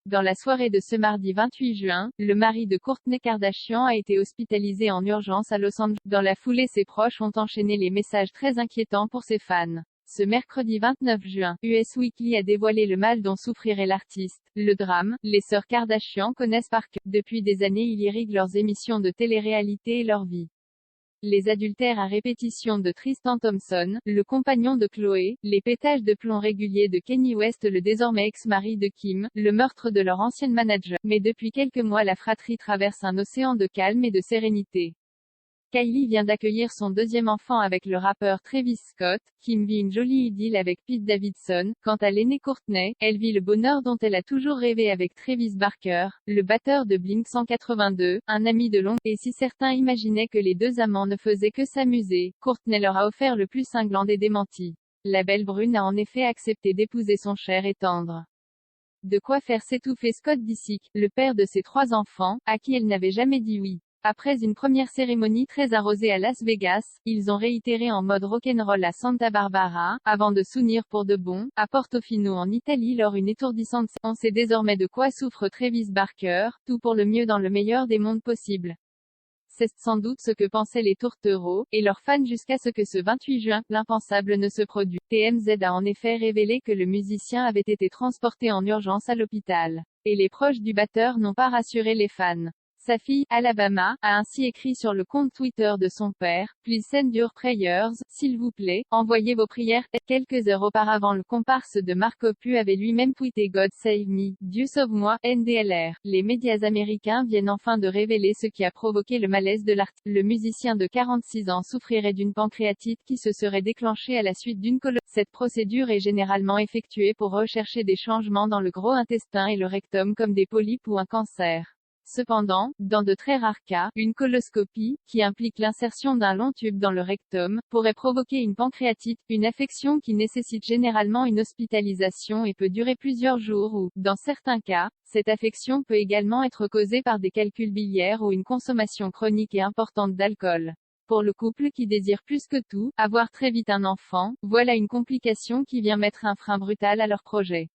Dans la soirée de ce mardi 28 juin, le mari de Kourtney Kardashian a été hospitalisé en urgence à Los Angeles. Dans la foulée, ses proches ont enchaîné les messages très inquiétants pour ses fans. Ce mercredi 29 juin, Us Weekly a dévoilé le mal dont souffrirait l'artiste. Le drame, les sœurs Kardashian connaissent par cœur. Depuis des années, ils irriguent leurs émissions de télé-réalité et leur vie. Les adultères à répétition de Tristan Thompson, le compagnon de Khloé, les pétages de plomb réguliers de Kanye West, le désormais ex-mari de Kim, le meurtre de leur ancienne manager. Mais depuis quelques mois, la fratrie traverse un océan de calme et de sérénité. Kylie vient d'accueillir son deuxième enfant avec le rappeur Travis Scott. Kim vit une jolie idylle avec Pete Davidson. Quant à l'aînée Kourtney, elle vit le bonheur dont elle a toujours rêvé avec Travis Barker, le batteur de Blink-182, un ami de longue. Et si certains imaginaient que les deux amants ne faisaient que s'amuser, Kourtney leur a offert le plus cinglant des démentis. La belle brune a en effet accepté d'épouser son cher et tendre. De quoi faire s'étouffer Scott Disick, le père de ses 3 enfants, à qui elle n'avait jamais dit oui. Après une première cérémonie très arrosée à Las Vegas, ils ont réitéré en mode rock'n'roll à Santa Barbara, avant de s'unir pour de bon, à Portofino en Italie lors une étourdissante. On sait désormais de quoi souffre Travis Barker, tout pour le mieux dans le meilleur des mondes possibles. C'est sans doute ce que pensaient les tourtereaux, et leurs fans jusqu'à ce que ce 28 juin, l'impensable ne se produise. TMZ a en effet révélé que le musicien avait été transporté en urgence à l'hôpital. Et les proches du batteur n'ont pas rassuré les fans. Sa fille, Alabama, a ainsi écrit sur le compte Twitter de son père, « Please send your prayers, s'il vous plaît, envoyez vos prières ». Quelques heures auparavant, le comparse de Marc Hoppus avait lui-même tweeté « God save me, Dieu sauve-moi, NDLR ». Les médias américains viennent enfin de révéler ce qui a provoqué le malaise de l'artiste. Le musicien de 46 ans souffrirait d'une pancréatite qui se serait déclenchée à la suite d'une colonoscopie. Cette procédure est généralement effectuée pour rechercher des changements dans le gros intestin et le rectum comme des polypes ou un cancer. Cependant, dans de très rares cas, une coloscopie, qui implique l'insertion d'un long tube dans le rectum, pourrait provoquer une pancréatite, une affection qui nécessite généralement une hospitalisation et peut durer plusieurs jours ou, dans certains cas, cette affection peut également être causée par des calculs biliaires ou une consommation chronique et importante d'alcool. Pour le couple qui désire plus que tout, avoir très vite un enfant, voilà une complication qui vient mettre un frein brutal à leur projet.